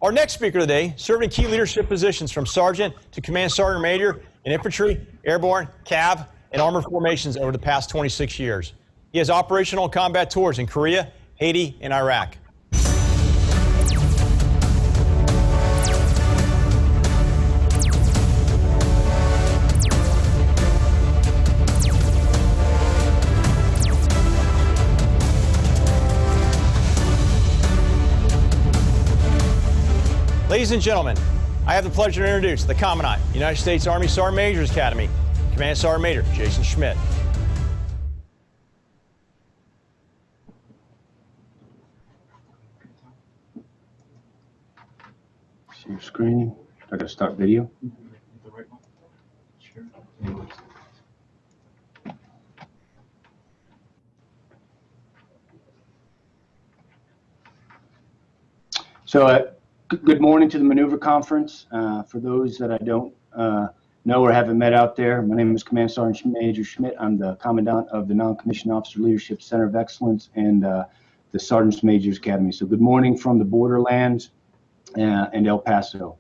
Our next speaker today served in key leadership positions from sergeant to command sergeant major in infantry, airborne, cav, and armored formations over the past 26 years. He has operational and combat tours in Korea, Haiti, and Iraq. Ladies and gentlemen, I have the pleasure to introduce the Commandant, United States Army Sergeant Major's Academy, Command Sergeant Major Jason Schmidt. Share screen. I gotta start video. So good morning to the maneuver conference. For those that I don't know or haven't met out there, my name is Command Sergeant Major Schmidt. I'm the Commandant of the Non-Commissioned Officer Leadership Center of Excellence and the Sergeant Major's Academy. So good morning from the borderlands and El Paso.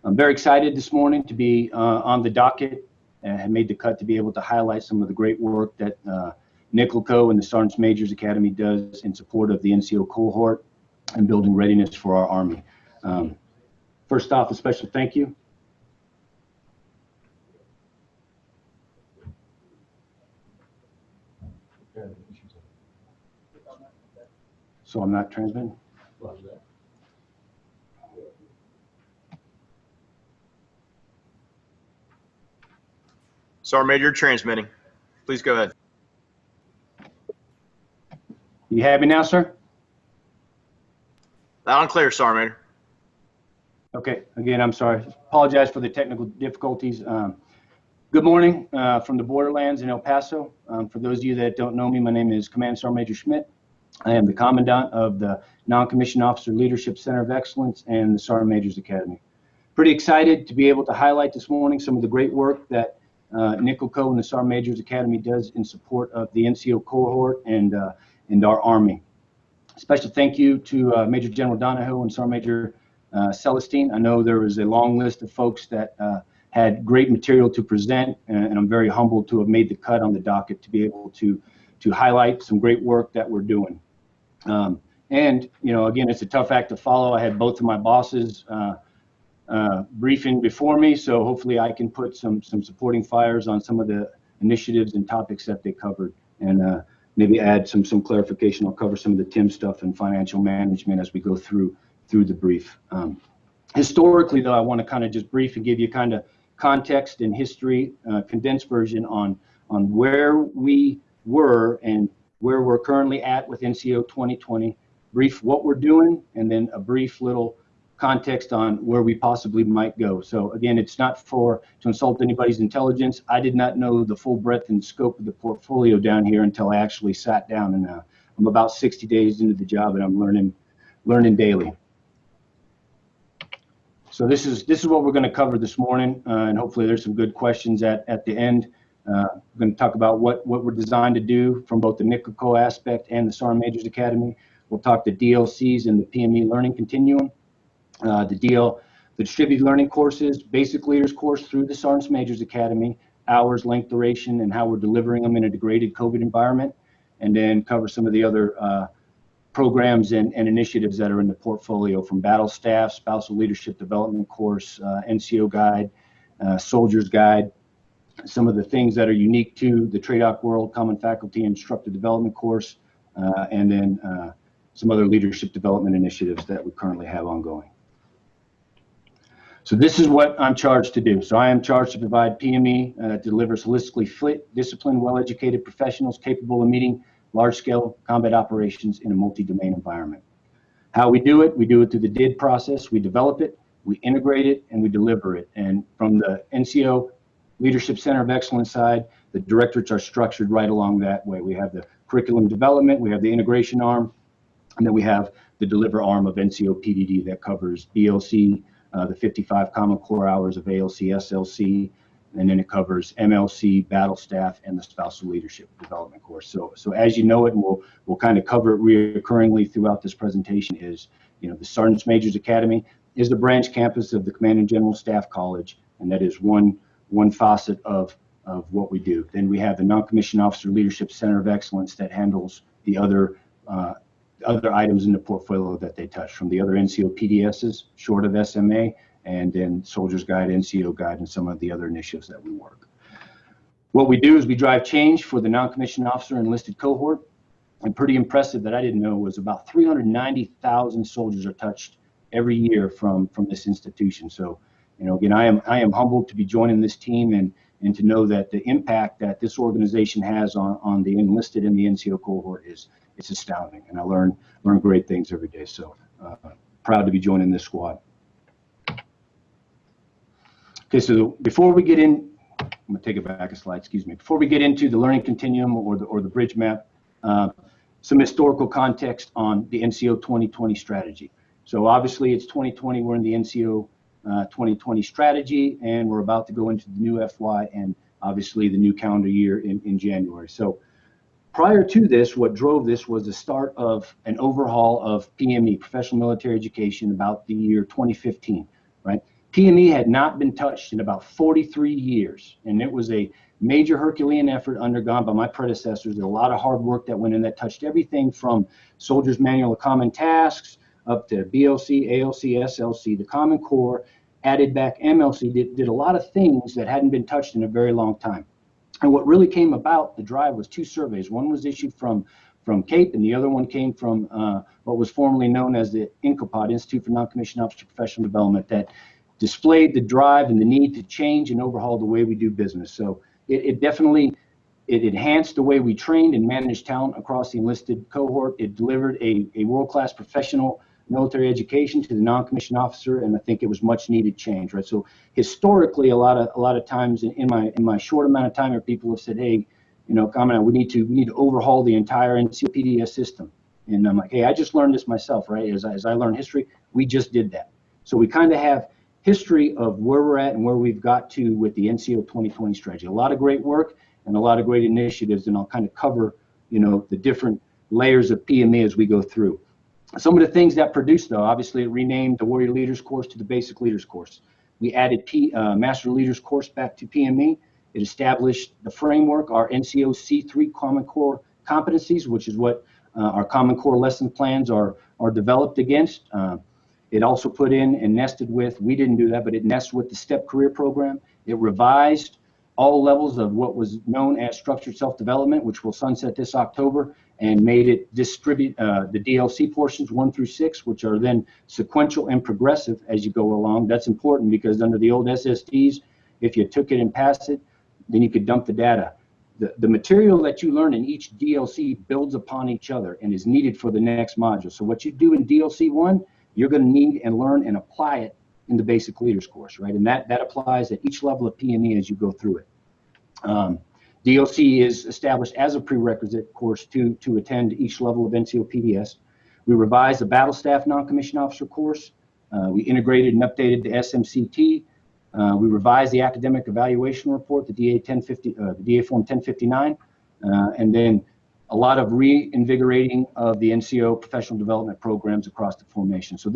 I'm very excited this morning to be on the docket and have made the cut to be able to highlight some of the great work that NCOPDS and the Sergeant Major's Academy does in support of the NCO cohort and building readiness for our Army. First off, a special thank you. So I'm not transmitting? Sergeant Major, transmitting. Please go ahead. You have me now, sir? Loud and clear, Sergeant Major. Okay, again, I'm sorry. Apologize for the technical difficulties. Good morning from the borderlands in El Paso. For those of you that don't know me, my name is Command Sergeant Major Schmidt. I am the Commandant of the Non-Commissioned Officer Leadership Center of Excellence and the Sergeant Major's Academy. Pretty excited to be able to highlight this morning some of the great work that NCOPDS and the Sergeant Major's Academy does in support of the NCO cohort and our Army. Special thank you to Major General Donahoe and Sergeant Major Celestine. I know there was a long list of folks that had great material to present, and I'm very humbled to have made the cut on the docket to be able to highlight some great work that we're doing. And, you know, again, it's a tough act to follow. I had both of my bosses briefing before me, so hopefully I can put some supporting fires on some of the initiatives and topics that they covered, and maybe add some clarification. I'll cover some of the TIM stuff and financial management as we go through the brief. Historically, though, I want to kind of just brief and give you kind of context and history, condensed version on where we were and where we're currently at with NCO 2020, brief what we're doing, and then a brief little context on where we possibly might go. So again, it's not to insult anybody's intelligence. I did not know the full breadth and scope of the portfolio down here until I actually sat down, and I'm about 60 days into the job, and I'm learning daily. So this is what we're going to cover this morning, and hopefully there's some good questions at the end. We're going to talk about what we're designed to do from both the NCOPDS aspect and the Sergeant Major's Academy. We'll talk the DLCs and the PME learning continuum, the distributed learning courses, basic leaders course through the Sergeant Major's Academy, hours, length, duration, and how we're delivering them in a degraded COVID environment, and then cover some of the other programs and initiatives that are in the portfolio, from battle staff, spousal leadership development course, NCO guide, soldier's guide, some of the things that are unique to the TRADOC world, common faculty instructor development course, and then some other leadership development initiatives that we currently have ongoing. So this is what I'm charged to do. So I am charged to provide PME that delivers holistically fit, disciplined, well-educated professionals capable of meeting large-scale combat operations in a multi-domain environment. How we do it through the DID process. We develop it, we integrate it, and we deliver it. And from the NCO Leadership Center of Excellence side, the directorates are structured right along that way. We have the curriculum development, we have the integration arm, and then we have the deliver arm of NCOPDD that covers BLC, the 55 Common Core hours of ALC, SLC, and then it covers MLC, battle staff, and the spousal leadership development course. So as you know it, and we'll kind of cover it reoccurringly throughout this presentation, is, you know, the Sergeant Major's Academy, is the branch campus of the Commandant General Staff College, and that is one facet of what we do. Then we have the Non-Commissioned Officer Leadership Center of Excellence that handles the other items in the portfolio that they touch, from the other NCOPDSs, short of SMA, and then Soldier's Guide, NCO Guide, and some of the other initiatives that we work. What we do is we drive change for the non-commissioned officer enlisted cohort. And pretty impressive that I didn't know was about 390,000 soldiers are touched every year from this institution. So, you know, again, I am humbled to be joining this team and to know that the impact that this organization has on the enlisted and the NCO cohort it's astounding. And I learn great things every day. So proud to be joining this squad. Okay, so before we get in, I'm gonna take it back a slide, excuse me. Before we get into the learning continuum or the bridge map, some historical context on the NCO 2020 strategy. So obviously it's 2020, we're in the NCO 2020 strategy, and we're about to go into the new FY and obviously the new calendar year in January. So prior to this, what drove this was the start of an overhaul of PME, Professional Military Education, about the year 2015, right? PME had not been touched in about 43 years, and it was a major Herculean effort undergone by my predecessors. There's a lot of hard work that went in that touched everything from Soldier's Manual of Common Tasks up to BLC, ALC, SLC, the Common Core, added back MLC, did a lot of things that hadn't been touched in a very long time. And what really came about the drive was two surveys. One was issued from CAPE, and the other one came from what was formerly known as the INCOPDS, Institute for Non-Commissioned Officer Professional Development, that displayed the drive and the need to change and overhaul the way we do business. So it definitely enhanced the way we trained and managed talent across the enlisted cohort. It delivered a world-class professional military education to the non-commissioned officer, and I think it was much needed change, right? So historically, a lot of times in my short amount of time here, people have said, hey, you know, Commandant, we need to overhaul the entire NCOPDS system. And I'm like, hey, I just learned this myself, right? As I learned history, we just did that. So we kind of have history of where we're at and where we've got to with the NCO 2020 strategy. A lot of great work and a lot of great initiatives, and I'll kind of cover, you know, the different layers of PME as we go through. Some of the things that produced, though, obviously it renamed the Warrior Leaders course to the Basic Leaders course. We added Master Leaders course back to PME. It established the framework, our NCO C3 Common Core competencies, which is what our Common Core lesson plans are developed against. It also put in and nested with, we didn't do that, but it nested with the STEP career program. It revised all levels of what was known as structured self-development, which will sunset this October, and made it distribute the DLC portions 1 through 6, which are then sequential and progressive as you go along. That's important because under the old SSDs, if you took it and passed it, then you could dump the data. The material that you learn in each DLC builds upon each other and is needed for the next module. So what you do in DLC 1, you're going to need and learn and apply it in the Basic Leaders course, right? And that applies at each level of PME as you go through it. DLC is established as a prerequisite course to attend each level of NCOPDS. We revised the Battle Staff Non-Commissioned Officer course. We integrated and updated the SMCT. We revised the Academic Evaluation Report, the DA Form 1059, and then a lot of reinvigorating of the NCO professional development programs across the formation. So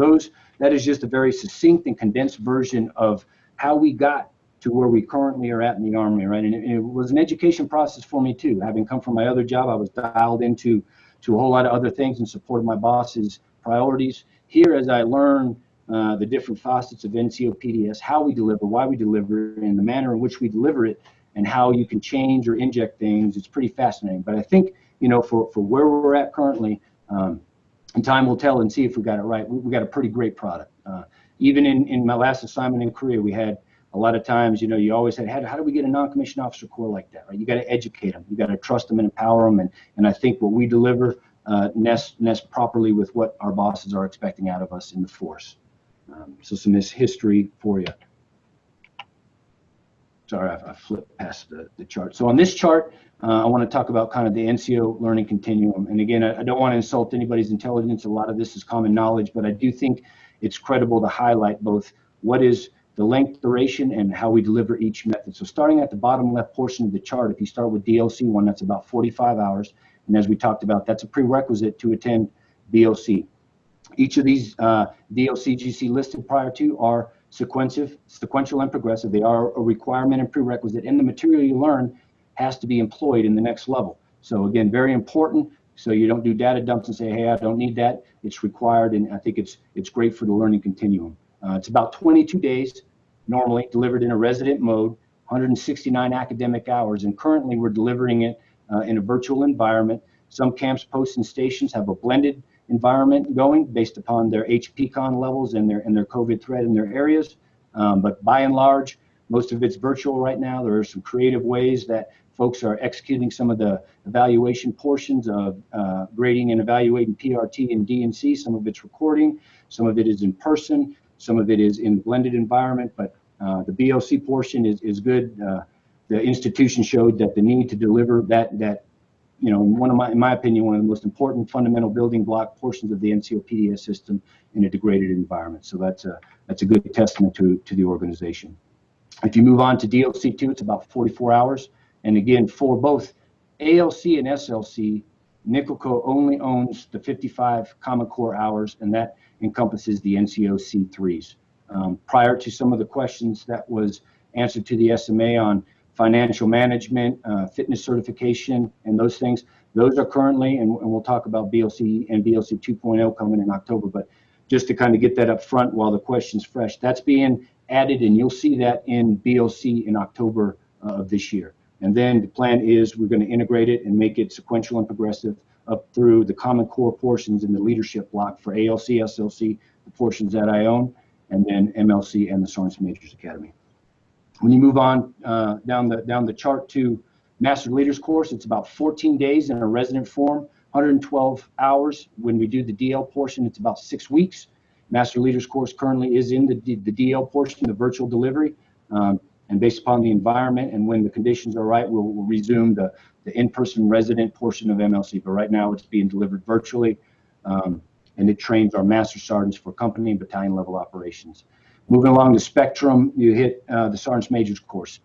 that is just a very succinct and condensed version of how we got to where we currently are at in the Army, right? And it was an education process for me too. Having come from my other job, I was dialed into a whole lot of other things in support of my boss's priorities. Here, as I learn the different facets of NCOPDS, how we deliver, why we deliver, and the manner in which we deliver it, and how you can change or inject things, it's pretty fascinating. But I think, you know, for where we're at currently, and time will tell and see if we got it right, we got a pretty great product. Even in my last assignment in Korea, we had a lot of times, you know, you always had, how do we get a non-commissioned officer corps like that, right? You got to educate them. You got to trust them and empower them. And I think what we deliver nests properly with what our bosses are expecting out of us in the force. So some history for you. Sorry, I flipped past the chart. So on this chart, I want to talk about kind of the NCO learning continuum. And again, I don't want to insult anybody's intelligence. A lot of this is common knowledge, but I do think it's credible to highlight both what is the length, duration, and how we deliver each method. So starting at the bottom left portion of the chart, if you start with DLC 1, that's about 45 hours. And as we talked about, that's a prerequisite to attend BOC. Each of these DLCGC listed prior to are sequential and progressive. They are a requirement and prerequisite, and the material you learn has to be employed in the next level. So again, very important. So you don't do data dumps and say, hey, I don't need that. It's required, and I think it's great for the learning continuum. It's about 22 days normally, delivered in a resident mode, 169 academic hours, and currently we're delivering it in a virtual environment. Some camps, posts, and stations have a blended environment going based upon their HPCon levels and their COVID threat in their areas. But by and large, most of it's virtual right now. There are some creative ways that folks are executing some of the evaluation portions of grading and evaluating PRT and DNC. Some of it's recording, some of it is in person, some of it is in blended environment, but the BLC portion is good. The institution showed that the need to deliver that you know, in my opinion, one of the most important fundamental building block portions of the NCOPDS system in a degraded environment. So that's a good testament to the organization. If you move on to DLC2, it's about 44 hours. And again, for both ALC and SLC, NCOPDS only owns the 55 Common Core hours, and that encompasses the NCO C3s. Prior to some of the questions that was answered to the SMA on financial management, fitness certification, and those things. Those are currently, and we'll talk about BLC and BLC 2.0 coming in October, but just to kind of get that up front while the question's fresh, that's being added, and you'll see that in BLC in October of this year. And then the plan is we're going to integrate it and make it sequential and progressive up through the Common Core portions in the leadership block for ALC, SLC, the portions that I own, and then MLC and the Sergeants Majors Academy. When you move on down the chart to Master Leaders course, it's about 14 days in a resident form, 112 hours. When we do the DL portion, it's about 6 weeks. Master Leaders course currently is in the DL portion, the virtual delivery, and based upon the environment and when the conditions are right, we'll resume the in-person resident portion of MLC. But right now, it's being delivered virtually, and it trains our Master Sergeants for company and battalion level operations. Moving along the spectrum, you hit the Sergeants Majors course.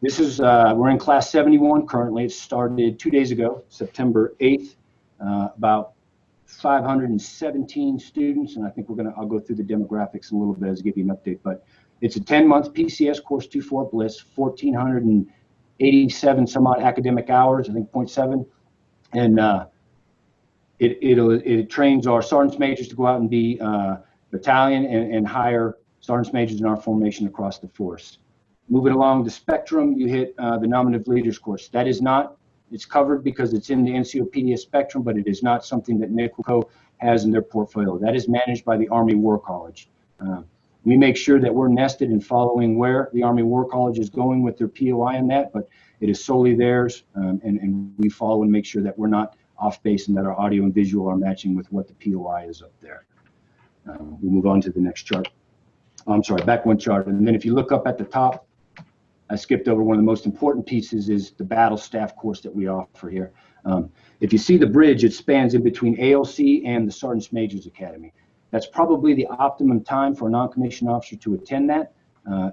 This is, we're in class 71 currently. It started 2 days ago, September 8th, about 517 students, and I think I'll go through the demographics in a little bit as I give you an update, but it's a 10-month PCS course, 2-4 Bliss, 1,487 some odd academic hours, I think 0.7, and it trains our Sergeants Majors to go out and be battalion and higher Sergeants Majors in our formation across the force. Moving along the spectrum, you hit the Nominative Leaders course. That is not, it's covered because it's in the NCOPDS spectrum, but it is not something that NCOPDS has in their portfolio. That is managed by the Army War College. We make sure that we're nested in following where the Army War College is going with their POI in that, but it is solely theirs, and we follow and make sure that we're not off base and that our audio and visual are matching with what the POI is up there. We'll move on to the next chart. I'm sorry, back one chart. And then if you look up at the top, I skipped over one of the most important pieces is the battle staff course that we offer here. If you see the bridge, it spans in between ALC and the Sergeants Majors Academy. That's probably the optimum time for a non-commissioned officer to attend that.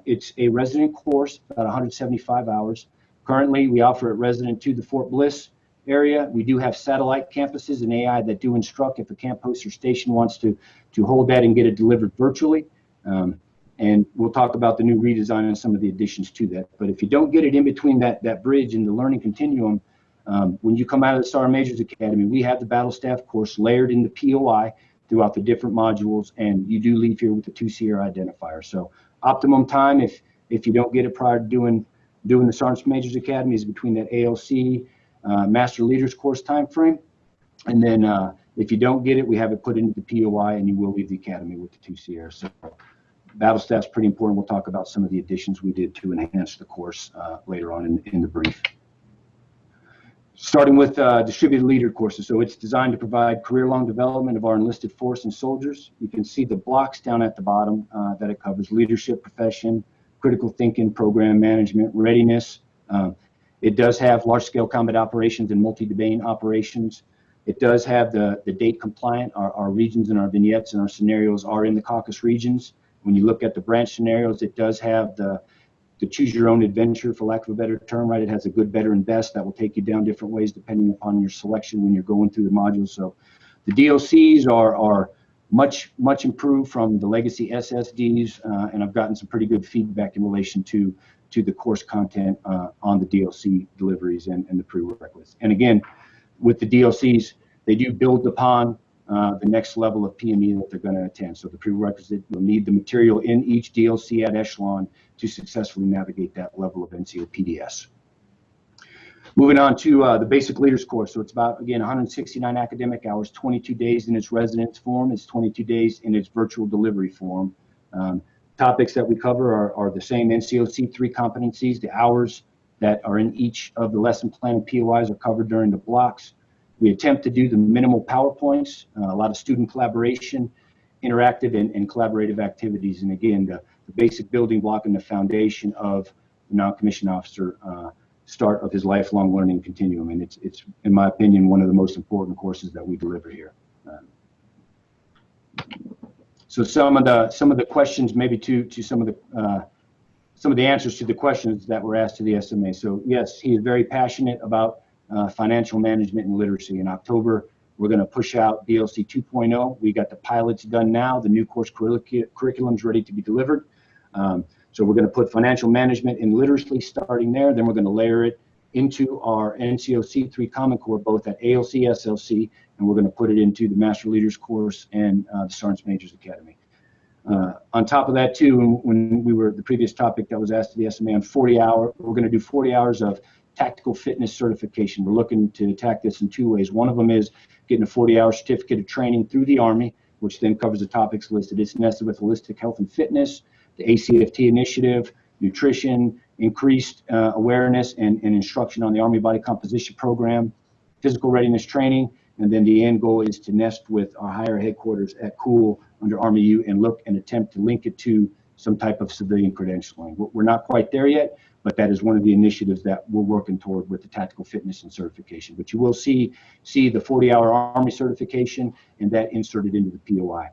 It's a resident course, about 175 hours. Currently, we offer it resident to the Fort Bliss area. We do have satellite campuses and AI that do instruct if a camp post or station wants to hold that and get it delivered virtually. And we'll talk about the new redesign and some of the additions to that. But if you don't get it in between that bridge in the learning continuum, when you come out of the Sergeant Majors Academy, we have the battle staff course layered in the POI throughout the different modules, and you do leave here with the 2 Sierra identifier. So optimum time, if you don't get it prior to doing the Sergeant Majors Academy, is between that ALC Master Leaders course time frame. And then if you don't get it, we have it put into the POI, and you will leave the academy with the 2 Sierra. So battle staff's pretty important. We'll talk about some of the additions we did to enhance the course later on in the brief. Starting with distributed leader courses. So it's designed to provide career-long development of our enlisted force and soldiers. You can see the blocks down at the bottom that it covers: leadership, profession, critical thinking, program management, readiness. It does have large-scale combat operations and multi-domain operations. It does have the date compliant. Our regions and our vignettes and our scenarios are in the caucus regions. When you look at the branch scenarios, it does have the choose your own adventure, for lack of a better term, right? It has a good, better, and best that will take you down different ways depending upon your selection when you're going through the modules. So the DOCs are much improved from the legacy SSDs, and I've gotten some pretty good feedback in relation to the course content on the DLC deliveries and the prerequisites. And again, with the DLCs, they do build upon the next level of PME that they're going to attend. So the prerequisite will need the material in each DLC at echelon to successfully navigate that level of NCOPDS. Moving on to the basic leaders course. So it's about, again, 169 academic hours, 22 days in its residence form. It's 22 days in its virtual delivery form. Topics that we cover are the same NCO C3 competencies. The hours that are in each of the lesson plan and POIs are covered during the blocks. We attempt to do the minimal PowerPoints, a lot of student collaboration, interactive and collaborative activities. And again, the basic building block and the foundation of the non-commissioned officer start of his lifelong learning continuum. And it's, in my opinion, one of the most important courses that we deliver here. So some of the questions, maybe to some of the answers to the questions that were asked to the SMA. So yes, he is very passionate about financial management and literacy. In October, we're going to push out DLC 2.0. We got the pilots done now. The new course curriculum is ready to be delivered. So we're going to put financial management and literacy starting there. Then we're going to layer it into our NCO C3 Common Core, both at ALC, SLC, and we're going to put it into the Master Leaders course and the Sergeant Majors Academy. On top of that, too, when we were the previous topic that was asked to the SMA on 40 hours, we're going to do 40 hours of tactical fitness certification. We're looking to attack this in two ways. One of them is getting a 40-hour certificate of training through the Army, which then covers the topics listed. It's nested with holistic health and fitness, the ACFT initiative, nutrition, increased awareness and instruction on the Army Body Composition Program, physical readiness training, and then the end goal is to nest with our higher headquarters at COOL under Army U and look and attempt to link it to some type of civilian credentialing. We're not quite there yet, but that is one of the initiatives that we're working toward with the tactical fitness and certification. But you will see the 40-hour Army certification and that inserted into the POI.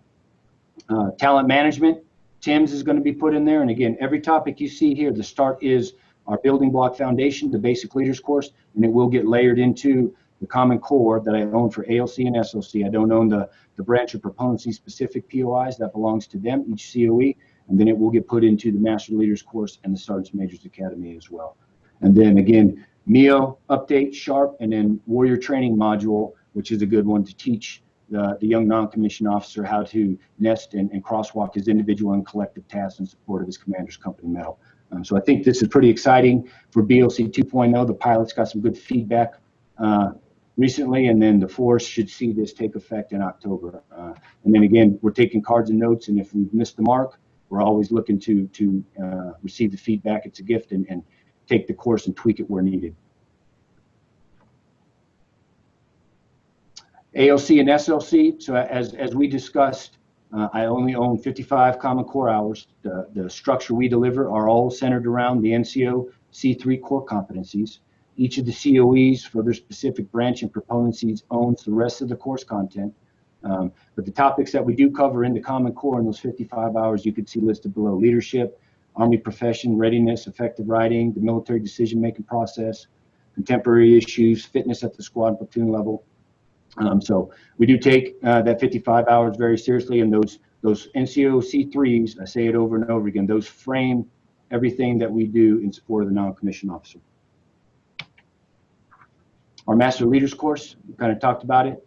Talent management, TIMS is going to be put in there. And again, every topic you see here, the start is our building block foundation, the basic leaders course, and it will get layered into the Common Core that I own for ALC and SLC. I don't own the branch of proponency specific POIs. That belongs to them, each COE. And then it will get put into the Master Leaders course and the Sergeant Majors Academy as well. And then again, MEO, update, SHARP, and then Warrior Training module, which is a good one to teach the young non-commissioned officer how to nest and crosswalk his individual and collective tasks in support of his commander's company medal. So I think this is pretty exciting for BLC 2.0. The pilots got some good feedback recently, and then the force should see this take effect in October. And then again, we're taking cards and notes, and if we've missed the mark, we're always looking to receive the feedback. It's a gift, and take the course and tweak it where needed. ALC and SLC, so as we discussed, I only own 55 Common Core hours. The structure we deliver are all centered around the NCO C3 core competencies. Each of the COEs for their specific branch and proponencies owns the rest of the course content. But the topics that we do cover in the Common Core in those 55 hours, you can see listed below: leadership, Army profession, readiness, effective writing, the military decision-making process, contemporary issues, fitness at the squad and platoon level. So we do take that 55 hours very seriously, and those NCO C3s, I say it over and over again, those frame everything that we do in support of the non-commissioned officer. Our Master Leaders course, we kind of talked about it,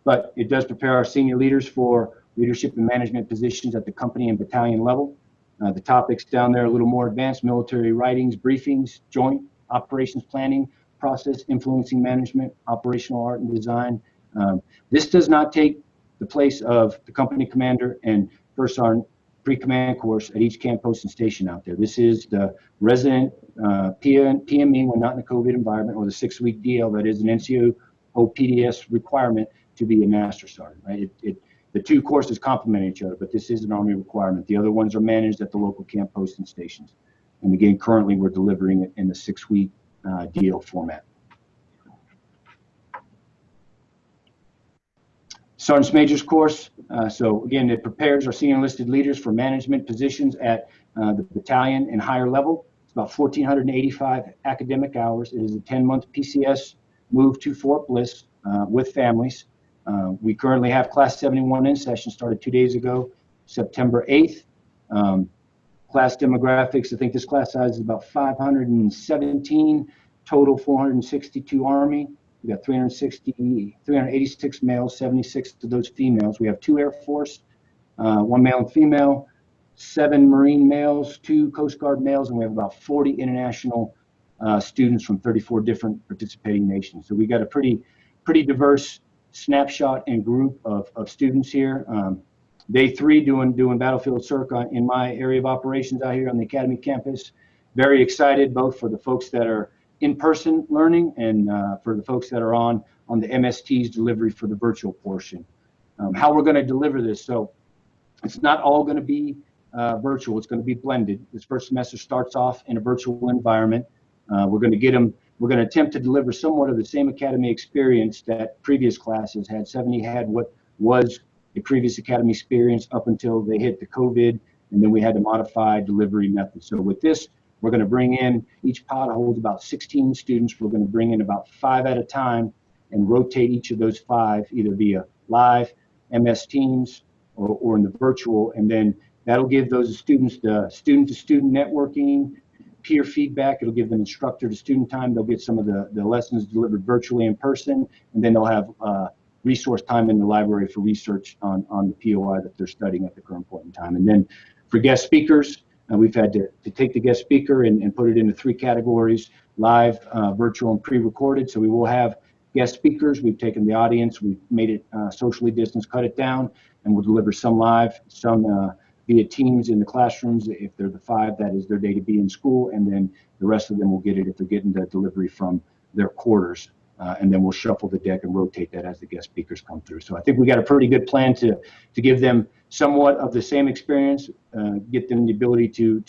but it does prepare our senior leaders for leadership and management positions at the company and battalion level. The topics down there are a little more advanced: military writings, briefings, joint operations planning, process influencing management, operational art and design. This does not take the place of the company commander and first sergeant pre-command course at each camp, post, and station out there. This is the resident PME when not in a COVID environment, or the 6-week DL that is an NCOPDS requirement to be a master sergeant. Right? The two courses complement each other, but this is an Army requirement. The other ones are managed at the local camp, post, and stations. And again, currently we're delivering it in the 6-week DL format. Sergeant's Majors course. So again, it prepares our senior enlisted leaders for management positions at the battalion and higher level. It's about 1,485 academic hours. It is a 10-month PCS move to Fort Bliss with families. We currently have Class 71 in session, started 2 days ago, September 8th. Class demographics, I think this class size is about 517, total 462 Army. We got 386 males, 76 of those females. We have 2 Air Force, 1 male and female, 7 Marine males, 2 Coast Guard males, and we have about 40 international students from 34 different participating nations. So we got a pretty diverse snapshot and group of students here. Day 3 doing Battlefield Circa in my area of operations out here on the Academy campus. Very excited both for the folks that are in-person learning and for the folks that are on the MST's delivery for the virtual portion. How we're going to deliver this. So it's not all going to be virtual. It's going to be blended. This first semester starts off in a virtual environment. We're going to attempt to deliver somewhat of the same academy experience that previous classes had. 70 had what was the previous academy experience up until they hit the COVID, and then we had to modify delivery methods. So with this, we're going to bring in, each pod holds about 16 students. We're going to bring in about 5 at a time and rotate each of those 5 either via live, MS Teams, or in the virtual, and then that'll give those students the student-to-student networking, peer feedback. It'll give them instructor-to-student time. They'll get some of the lessons delivered virtually in person, and then they'll have resource time in the library for research on the POI that they're studying at the current point in time. And then for guest speakers, we've had to take the guest speaker and put it into 3 categories: live, virtual, and pre-recorded. So we will have guest speakers. We've taken the audience, we've made it socially distanced, cut it down, and we'll deliver some live, some via Teams in the classrooms if they're the 5 that is their day to be in school, and then the rest of them will get it if they're getting the delivery from their quarters. And then we'll shuffle the deck and rotate that as the guest speakers come through. So I think we got a pretty good plan to give them somewhat of the same experience, get them the ability to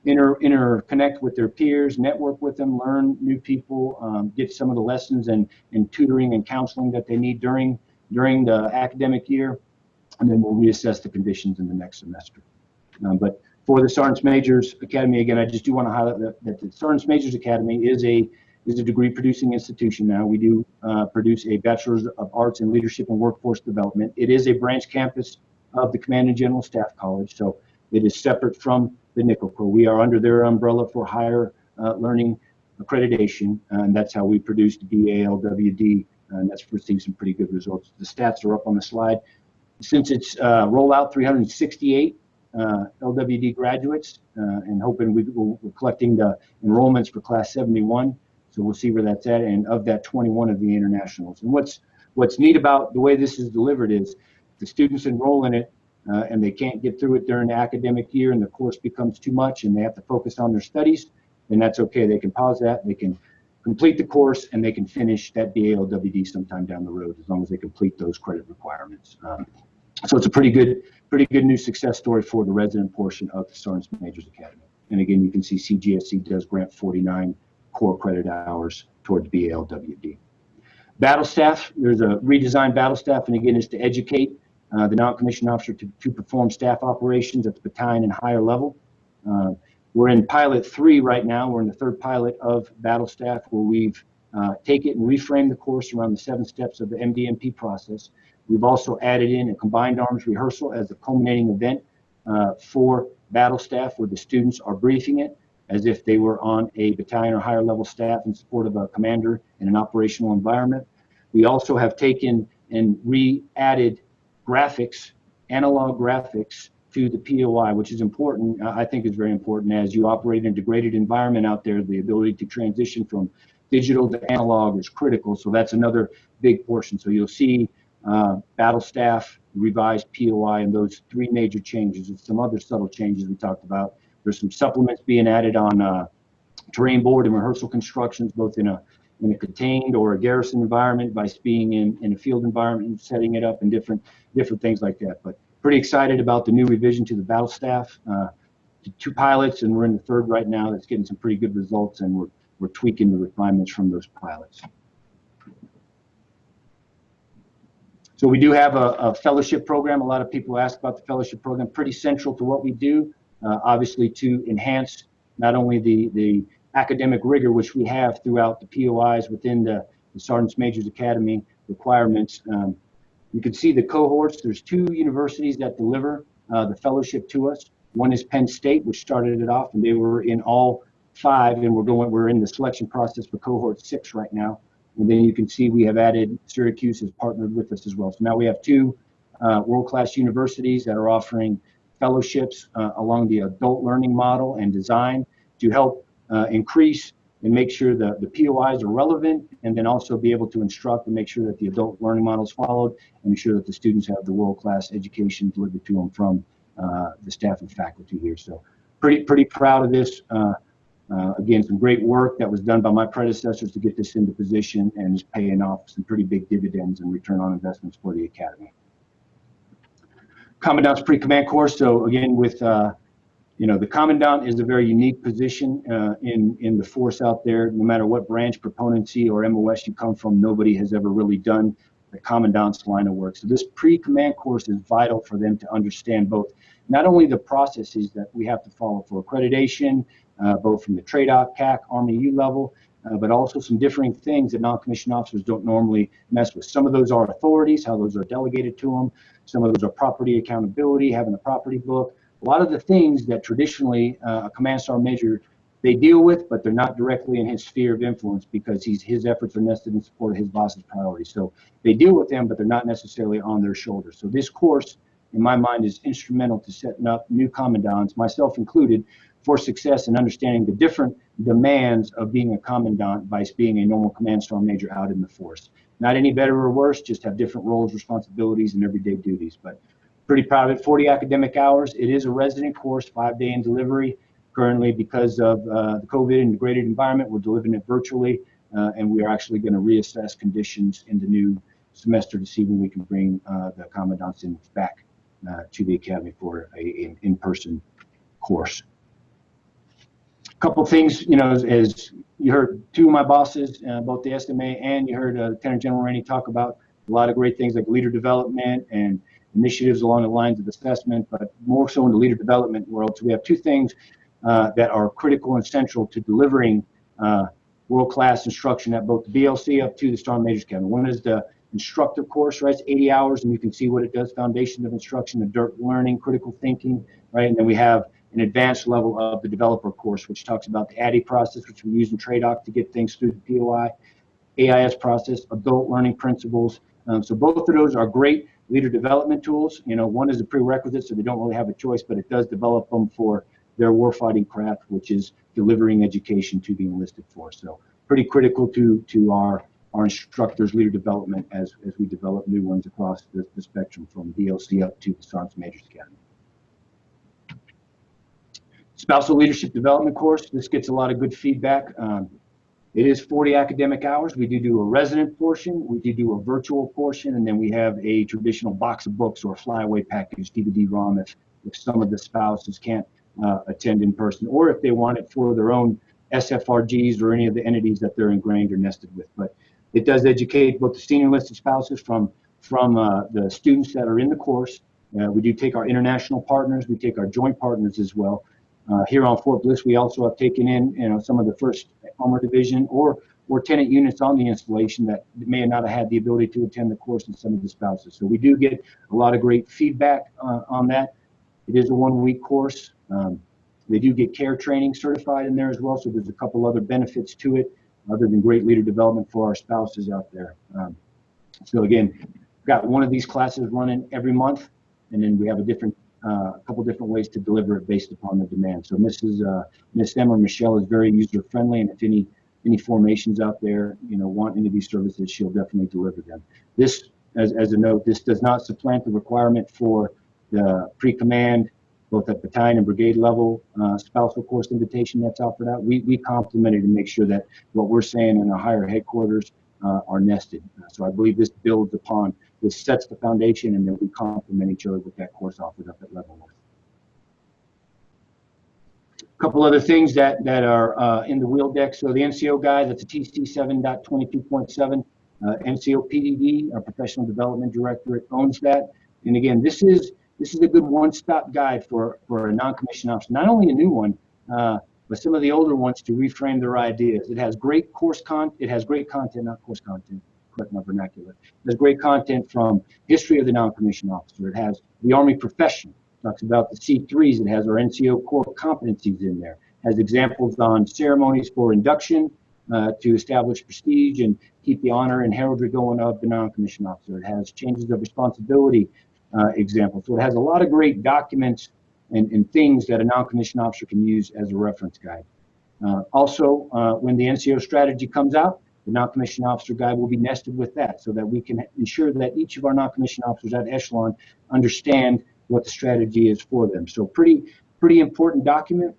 interconnect with their peers, network with them, learn new people, get some of the lessons and tutoring and counseling that they need during the academic year, and then we'll reassess the conditions in the next semester. But for the Sergeants Majors Academy, again, I just do want to highlight that the Sergeants Majors Academy is a degree producing institution now. We do produce a Bachelor's of Arts in Leadership and Workforce Development. It is a branch campus of the Commandant General Staff College, so it is separate from the NCOPDS. We are under their umbrella for higher learning accreditation, and that's how we produced BALWD, and that's received some pretty good results. The stats are up on the slide. Since its rollout, 368 LWD graduates, and hoping we're collecting the enrollments for Class 71. So we'll see where that's at, and of that, 21 of the internationals. And what's neat about the way this is delivered is the students enroll in it and they can't get through it during the academic year and the course becomes too much and they have to focus on their studies, then that's okay. They can pause that, they can complete the course, and they can finish that BALWD sometime down the road as long as they complete those credit requirements. So it's a pretty good new success story for the resident portion of the Sergeants Majors Academy. And again, you can see CGSC does grant 49 core credit hours towards BALWD. Battle staff, there's a redesigned battle staff, and again, is to educate the non-commissioned officer to perform staff operations at the battalion and higher level. We're in pilot 3 right now. We're in the 3rd pilot of battle staff, where we've taken and reframed the course around the 7 steps of the MDMP process. We've also added in a combined arms rehearsal as a culminating event for battle staff, where the students are briefing it as if they were on a battalion or higher level staff in support of a commander in an operational environment. We also have taken and re-added graphics, analog graphics, to the POI, which is important. I think is very important as you operate in a degraded environment out there. The ability to transition from digital to analog is critical. So that's another big portion. So you'll see battle staff, revised POI, and those 3 major changes, and some other subtle changes we talked about. There's some supplements being added on terrain board and rehearsal constructions, both in a contained or a garrison environment, by being in a field environment and setting it up, and different things like that. But pretty excited about the new revision to the battle staff. 2 pilots, and we're in the 3rd right now. That's getting some pretty good results, and we're tweaking the refinements from those pilots. So we do have a fellowship program. A lot of people ask about the fellowship program. Pretty central to what we do, obviously, to enhance not only the academic rigor, which we have throughout the POIs within the Sergeants Majors Academy, requirements. You can see the cohorts. There's 2 universities that deliver the fellowship to us. One is Penn State, which started it off, and they were in all 5, and we're in the selection process for cohort 6 right now. And then you can see we have added Syracuse has partnered with us as well. So now we have 2 world-class universities that are offering fellowships along the adult learning model and design to help increase and make sure that the POIs are relevant, and then also be able to instruct and make sure that the adult learning model is followed, and ensure that the students have the world-class education delivered to them from the staff and faculty here. So pretty proud of this. Again, some great work that was done by my predecessors to get this into position, and is paying off some pretty big dividends and return on investments for the Academy. Commandant's pre-command course. So again, with the Commandant is a very unique position in the force out there. No matter what branch, proponency, or MOS you come from, nobody has ever really done the Commandant's line of work. So this pre-command course is vital for them to understand both, not only the processes that we have to follow for accreditation, both from the TRADOC, CAC, Army U level, but also some differing things that non-commissioned officers don't normally mess with. Some of those are authorities, how those are delegated to them. Some of those are property accountability, having a property book. A lot of the things that traditionally a command sergeant major, they deal with, but they're not directly in his sphere of influence because his efforts are nested in support of his boss's priorities. So they deal with them, but they're not necessarily on their shoulders. So this course, in my mind, is instrumental to setting up new commandants, myself included, for success in understanding the different demands of being a commandant by being a normal command sergeant major out in the force. Not any better or worse, just have different roles, responsibilities, and everyday duties. But pretty proud of it. 40 academic hours. It is a resident course, 5-day in delivery. Currently, because of the COVID integrated environment, we're delivering it virtually, and we are actually going to reassess conditions in the new semester to see when we can bring the commandants back to the Academy for an in-person course. Couple things, as you heard 2 of my bosses, both the SMA, and you heard Lieutenant General Rainey talk about a lot of great things like leader development and initiatives along the lines of assessment, but more so in the leader development world. So we have 2 things that are critical and central to delivering world-class instruction at both the BLC up to the Sergeant Major's Academy. One is the instructor course, right? It's 80 hours, and you can see what it does: foundation of instruction, adult learning, critical thinking, right? And then we have an advanced level of the developer course, which talks about the ADDIE process, which we use in TRADOC to get things through the POI, AIS process, adult learning principles. So both of those are great leader development tools. One is a prerequisite, so they don't really have a choice, but it does develop them for their warfighting craft, which is delivering education to the enlisted force. So pretty critical to our instructors' leader development as we develop new ones across the spectrum from DLC up to the Sergeant Major's Academy. Spousal Leadership Development course. This gets a lot of good feedback. It is 40 academic hours. We do a resident portion, we do a virtual portion, and then we have a traditional box of books or a flyaway package, DVD-ROM, if some of the spouses can't attend in person, or if they want it for their own SFRGs or any of the entities that they're ingrained or nested with. But it does educate both the senior enlisted spouses from the students that are in the course. We do take our international partners, we take our joint partners as well. Here on Fort Bliss, we also have taken in, some of the 1st Armor Division or tenant units on the installation that may not have had the ability to attend the course, and some of the spouses. So we do get a lot of great feedback on that. It is a 1-week course. They do get care training certified in there as well, so there's a couple other benefits to it other than great leader development for our spouses out there. So again, got one of these classes running every month, and then we have a couple different ways to deliver it based upon the demand. So Miss M or Michelle is very user friendly, and if any formations out there, want any of these services, she'll definitely deliver them. This, as a note, this does not supplant the requirement for the pre-command, both at battalion and brigade level spousal course invitation that's offered out. We complement it and make sure that what we're saying in our higher headquarters are nested. So I believe this builds upon, this sets the foundation, and then we complement each other with that course offered up at level 1. A couple other things that are in the wheel deck. So the NCO guide, that's a TC 7.22.7. NCOPDS, our professional development directorate, owns that. And again, this is a good one-stop guide for a non-commissioned officer, not only a new one, but some of the older ones to reframe their ideas. It has great course content. It has great content, not course content. correct my vernacular. There's great content from history of the non-commissioned officer. It has the Army profession, talks about the C3s. It has our NCO core competencies in there. Has examples on ceremonies for induction to establish prestige and keep the honor and heraldry going of the non-commissioned officer. It has changes of responsibility examples. So it has a lot of great documents and things that a non-commissioned officer can use as a reference guide. Also, when the NCO strategy comes out, the non-commissioned officer guide will be nested with that so that we can ensure that each of our non-commissioned officers at echelon understand what the strategy is for them. So pretty important document.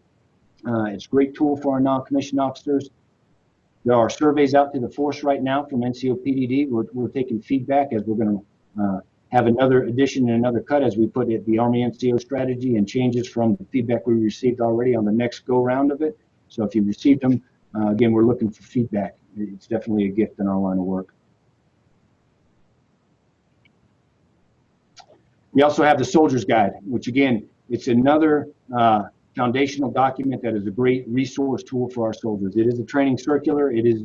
It's a great tool for our non-commissioned officers. There are surveys out to the force right now from NCOPDS. We're taking feedback as we're going to have another edition and another cut as we put it, the Army NCO strategy and changes from the feedback we received already on the next go round of it. So if you've received them, again, we're looking for feedback. It's definitely a gift in our line of work. We also have the Soldier's Guide, which again, it's another foundational document that is a great resource tool for our soldiers. It is a training circular. It is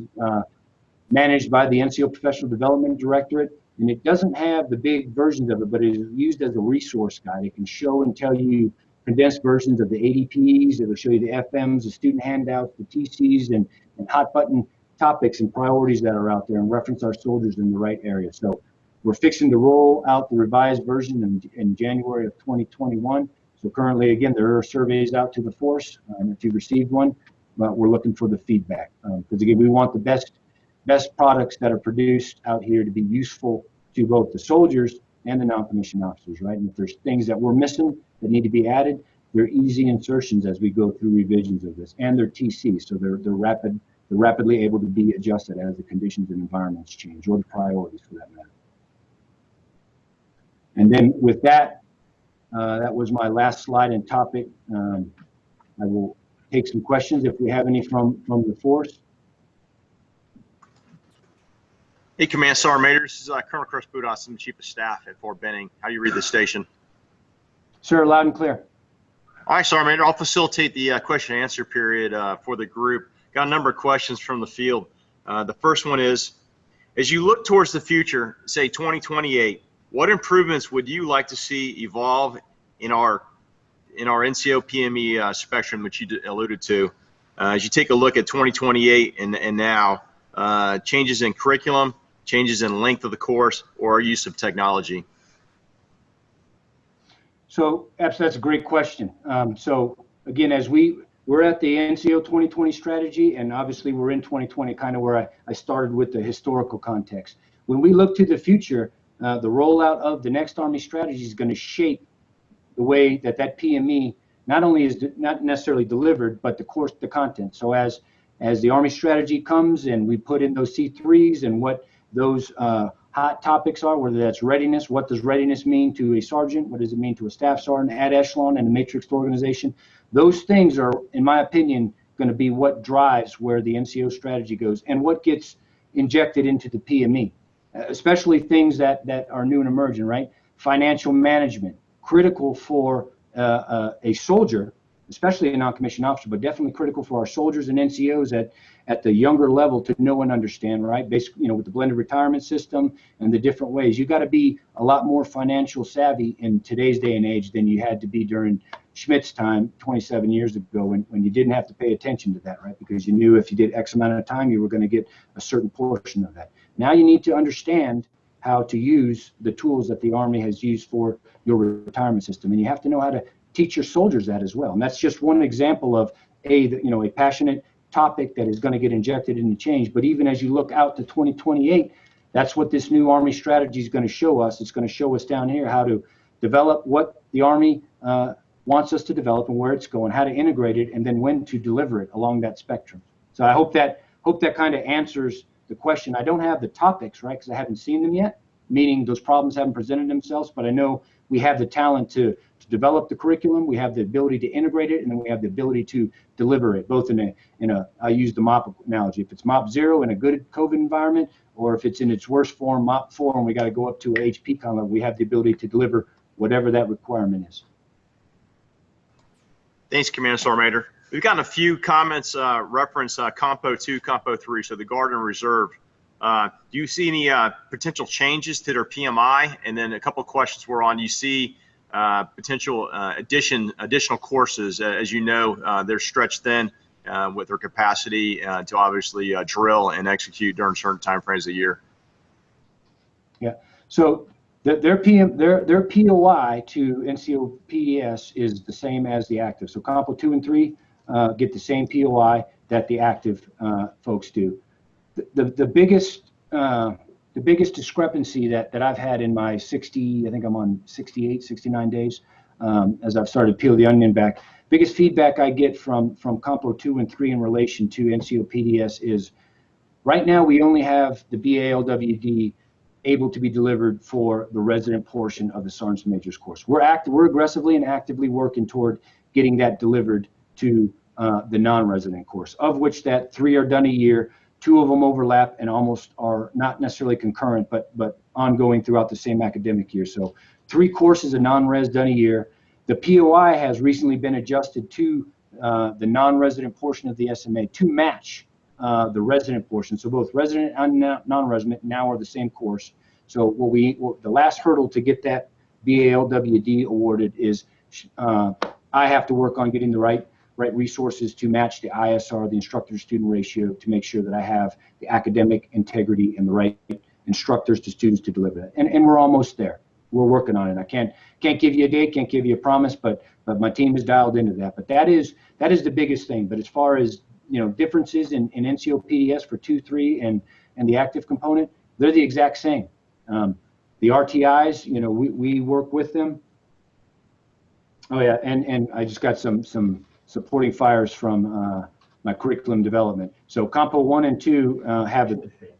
managed by the NCO Professional Development Directorate, and it doesn't have the big versions of it, but it is used as a resource guide. It can show and tell you condensed versions of the ADPs. It will show you the FMs, the student handouts, the TCs, and hot button topics and priorities that are out there and reference our soldiers in the right area. So we're fixing to roll out the revised version in January of 2021. So currently, again, there are surveys out to the force, and if you've received one, but we're looking for the feedback. Because again, we want the best products that are produced out here to be useful to both the soldiers and the non-commissioned officers, right? And if there's things that we're missing that need to be added, they're easy insertions as we go through revisions of this, and they're TC, so they're rapidly able to be adjusted as the conditions and environments change, or the priorities for that matter. And then with that, that was my last slide and topic. I will take some questions if we have any from the force. Hey, Command Sergeant Major, this is Colonel Chris Budas. I'm the Chief of Staff at Fort Benning. How do you read the station? Sir, loud and clear. All right, Sergeant Major, I'll facilitate the question and answer period for the group. Got a number of questions from the field. The first one is, as you look towards the future, say 2028, what improvements would you like to see evolve in our NCO PME spectrum, which you alluded to? As you take a look at 2028 and now, changes in curriculum, changes in length of the course, or our use of technology? So that's a great question. So again, as we're at the NCO 2020 strategy, and obviously we're in 2020, kind of where I started with the historical context. When we look to the future, the rollout of the next Army strategy is going to shape the way that PME not only is not necessarily delivered, but the content. So as the Army strategy comes and we put in those C3s and what those hot topics are, whether that's readiness, what does readiness mean to a sergeant, what does it mean to a staff sergeant at echelon and a matrixed organization, those things are, in my opinion, going to be what drives where the NCO strategy goes and what gets injected into the PME, especially things that are new and emerging, right? Financial management, critical for a soldier, especially a non-commissioned officer, but definitely critical for our soldiers and NCOs at the younger level to know and understand, right? Basically, with the blended retirement system and the different ways, you got to be a lot more financial savvy in today's day and age than you had to be during Schmidt's time 27 years ago when you didn't have to pay attention to that, right? Because you knew if you did X amount of time, you were going to get a certain portion of that. Now you need to understand how to use the tools that the Army has used for your retirement system, and you have to know how to teach your soldiers that as well. And that's just one example of a passionate topic that is going to get injected into change. But even as you look out to 2028, that's what this new Army strategy is going to show us. It's going to show us down here how to develop what the Army wants us to develop and where it's going, how to integrate it, and then when to deliver it along that spectrum. So I hope that kind of answers the question. I don't have the topics, right, because I haven't seen them yet, meaning those problems haven't presented themselves, but I know we have the talent to develop the curriculum, we have the ability to integrate it, and then we have the ability to deliver it, both in a I use the MOP analogy. If it's MOP 0 in a good COVID environment, or if it's in its worst form, MOP 4, and we got to go up to a HP level, we have the ability to deliver whatever that requirement is. Thanks, Commander Sergeant Major. We've gotten a few comments reference Compo 2, Compo 3, so the Guard and Reserve. Do you see any potential changes to their PMI? And then a couple of questions were on, do you see potential additional courses? As you know, they're stretched thin with their capacity to obviously drill and execute during certain time frames of the year. Yeah. So their POI to NCOPDS is the same as the active. So Compo 2 and 3 get the same POI that the active folks do. The biggest discrepancy that I've had in my 60, I think I'm on 68, 69 days, as I've started to peel the onion back, biggest feedback I get from Compo 2 and 3 in relation to NCOPDS is right now we only have the BALWD able to be delivered for the resident portion of the Sergeant Major's course. We're aggressively and actively working toward getting that delivered to the non-resident course, of which that 3 are done a year. 2 of them overlap and almost are not necessarily concurrent, but ongoing throughout the same academic year. So 3 courses of non-res done a year. The POI has recently been adjusted to the non-resident portion of the SMA to match the resident portion. So both resident and non-resident now are the same course. So the last hurdle to get that BALWD awarded is I have to work on getting the right resources to match the ISR, the instructor-to-student ratio, to make sure that I have the academic integrity and the right instructors to students to deliver that. And we're almost there. We're working on it. I can't give you a date, can't give you a promise, but my team is dialed into that. But that is the biggest thing. But as far as differences in NCOPDS for 2, 3, and the active component, they're the exact same. The RTIs, we work with them. Oh yeah, and I just got some supporting fires from my curriculum development. So Compo 1 and 2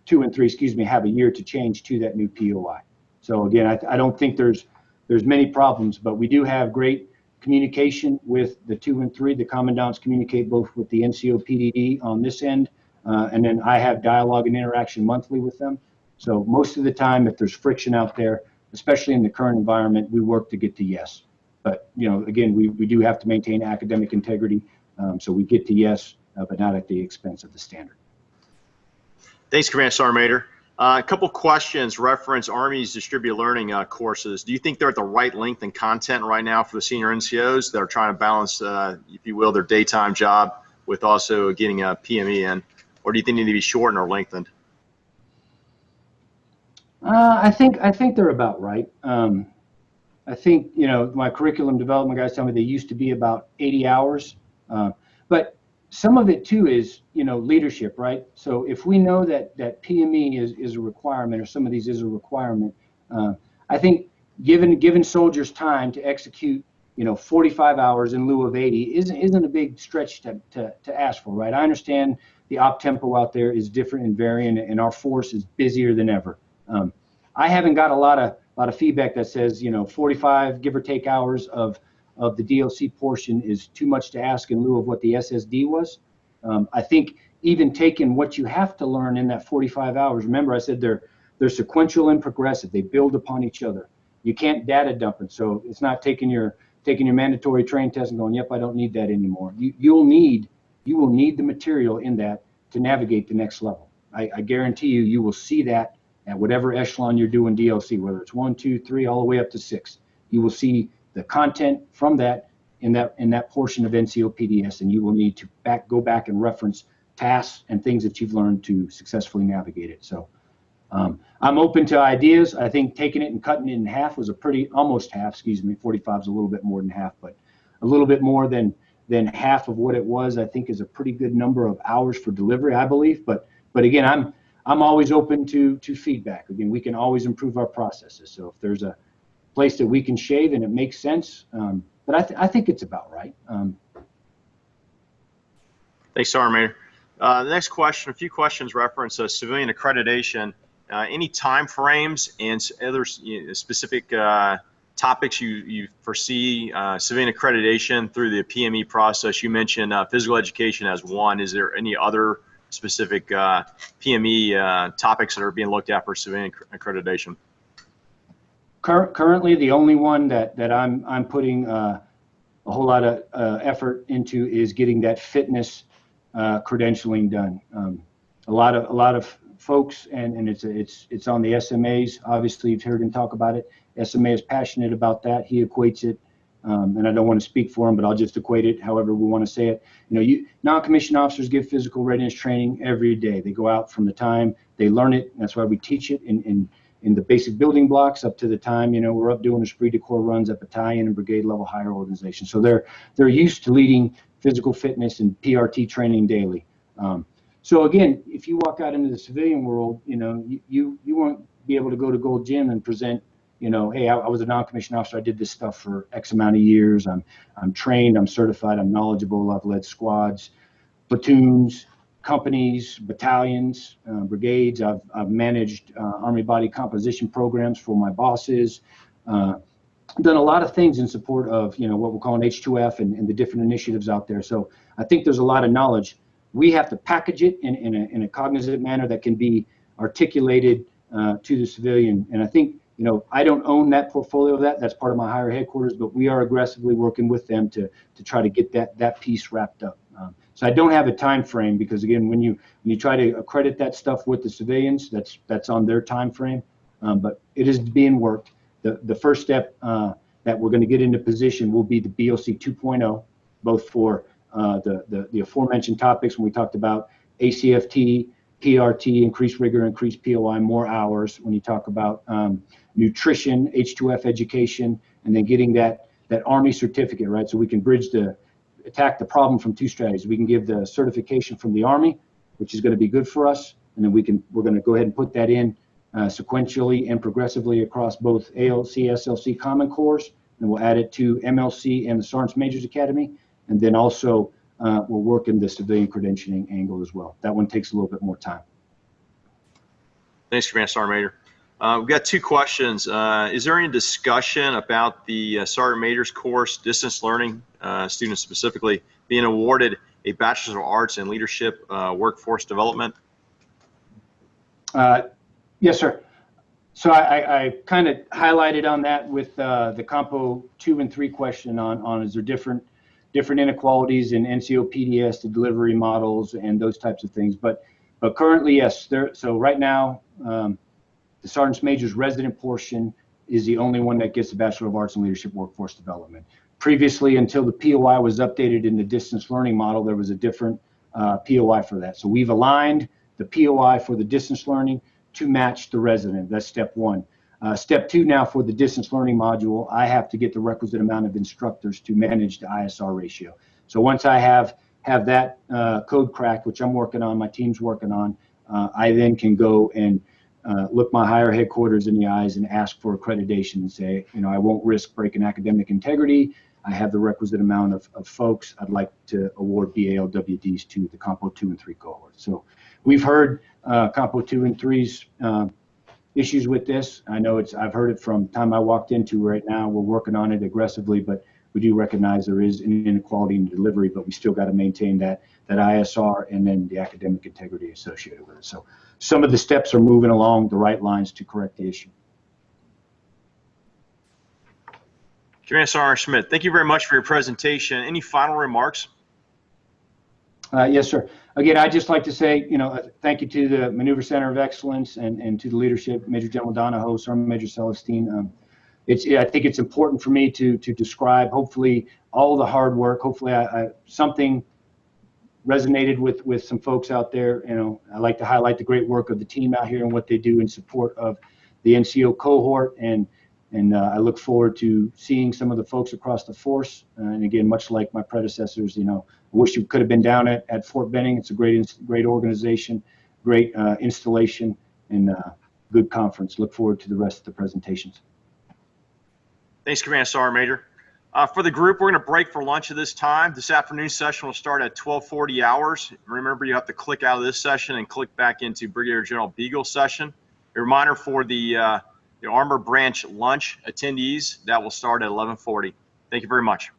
2 and 3, excuse me, have a year to change to that new POI. So again, I don't think there's many problems, but we do have great communication with the 2 and 3. The commandants communicate both with the NCOPDD on this end, and then I have dialogue and interaction monthly with them. So most of the time, if there's friction out there, especially in the current environment, we work to get to yes. But again, we do have to maintain academic integrity, so we get to yes, but not at the expense of the standard. Thanks, Command Sergeant Major. A couple questions reference Army's distributed learning courses. Do you think they're at the right length and content right now for the senior NCOs that are trying to balance, if you will, their daytime job with also getting a PME in? Or do you think they need to be shortened or lengthened? I think they're about right. I think, my curriculum development guys tell me they used to be about 80 hours. But some of it too is, leadership, right? So if we know that PME is a requirement, or some of these is a requirement, I think given soldiers time to execute, 45 hours in lieu of 80 isn't a big stretch to ask for, right? I understand the op tempo out there is different and varying, and our force is busier than ever. I haven't got a lot of feedback that says 45 give or take hours of the DLC portion is too much to ask in lieu of what the SSD was. I think even taking what you have to learn in that 45 hours, remember I said they're sequential and progressive. They build upon each other. You can't data dump it, so it's not taking your mandatory train test and going, yep, I don't need that anymore. You will need the material in that to navigate the next level. I guarantee you will see that at whatever echelon you're doing DLC, whether it's 1, 2, 3, all the way up to 6. You will see the content from that in that portion of NCOPDS, and you will need to go back and reference tasks and things that you've learned to successfully navigate it. So I'm open to ideas. I think taking it and cutting it in half was almost half, excuse me, 45 is a little bit more than half, but a little bit more than half of what it was, I think is a pretty good number of hours for delivery, I believe. But again, I'm always open to feedback. Again, we can always improve our processes. So if there's a place that we can shave and it makes sense, but I think it's about right. Thanks, Sergeant Major. The next question, a few questions reference civilian accreditation. Any time frames and other specific topics you foresee civilian accreditation through the PME process? You mentioned physical education as one. Is there any other specific PME topics that are being looked at for civilian accreditation? Currently, the only one that I'm putting a whole lot of effort into is getting that fitness credentialing done. A lot of folks, and it's on the SMAs. Obviously, you've heard him talk about it. SMA is passionate about that. He equates it, and I don't want to speak for him, but I'll just equate it however we want to say it. Non-commissioned officers give physical readiness training every day. They go out from the time they learn it. That's why we teach it in the basic building blocks up to the time, we're up doing esprit de corps runs at battalion and brigade level higher organization. So they're used to leading physical fitness and PRT training daily. So again, if you walk out into the civilian world, you won't be able to go to Gold Gym and present, hey, I was a non-commissioned officer. I did this stuff for X amount of years. I'm trained, I'm certified, I'm knowledgeable. I've led squads, platoons, companies, battalions, brigades. I've managed Army body composition programs for my bosses. Done a lot of things in support of what we're calling H2F and the different initiatives out there. So I think there's a lot of knowledge. We have to package it in a cognizant manner that can be articulated to the civilian. And I think I don't own that portfolio of that. That's part of my higher headquarters, but we are aggressively working with them to try to get that piece wrapped up. So I don't have a time frame because again, when you try to accredit that stuff with the civilians, that's on their time frame. But it is being worked. The first step that we're going to get into position will be the BOC 2.0, both for the aforementioned topics when we talked about ACFT, PRT, increased rigor, increased POI, more hours. When you talk about nutrition, H2F education, and then getting that Army certificate, right? So we can attack the problem from two strategies. We can give the certification from the Army, which is going to be good for us, and then we're going to go ahead and put that in sequentially and progressively across both ALC, SLC Common Corps, and we'll add it to MLC and the Sergeant Major's Academy, and then also we'll work in the civilian credentialing angle as well. That one takes a little bit more time. Thanks, Command Sergeant Major. We've got two questions. Is there any discussion about the Sergeant Major's course, distance learning students specifically, being awarded a Bachelor of Arts in Leadership Workforce Development? Yes, sir. So I kind of highlighted on that with the Compo 2 and 3 question on is there different inequalities in NCOPDS, the delivery models, and those types of things. But currently, yes. So right now, the Sergeant Major's resident portion is the only one that gets the Bachelor of Arts in Leadership Workforce Development. Previously, until the POI was updated in the distance learning model, there was a different POI for that. So we've aligned the POI for the distance learning to match the resident. That's step one. Step two now for the distance learning module, I have to get the requisite amount of instructors to manage the ISR ratio. So once I have that code cracked, which I'm working on, my team's working on, I then can go and look my higher headquarters in the eyes and ask for accreditation and say, I won't risk breaking academic integrity. I have the requisite amount of folks. I'd like to award BALWDs to the Compo 2 and 3 cohort. So we've heard Compo 2 and 3's issues with this. I know I've heard it from time I walked into right now. We're working on it aggressively, but we do recognize there is an inequality in the delivery, but we still got to maintain that ISR and then the academic integrity associated with it. So some of the steps are moving along the right lines to correct the issue. Command Sergeant Schmidt, thank you very much for your presentation. Any final remarks? Yes, sir. Again, I'd just like to say, thank you to the Maneuver Center of Excellence and to the leadership, Major General Donahoe, Sergeant Major Celestine. I think it's important for me to describe, hopefully, all the hard work. Hopefully, something resonated with some folks out there. I like to highlight the great work of the team out here and what they do in support of the NCO cohort, and I look forward to seeing some of the folks across the force. And again, much like my predecessors, I wish you could have been down at Fort Benning. It's a great organization, great installation, and good conference. Look forward to the rest of the presentations. Thanks, Command Sergeant Major. For the group, we're going to break for lunch at this time. This afternoon session will start at 12:40 hours. Remember, you have to click out of this session and click back into Brigadier General Beagle's session. A reminder for the Armor Branch lunch attendees, that will start at 11:40. Thank you very much.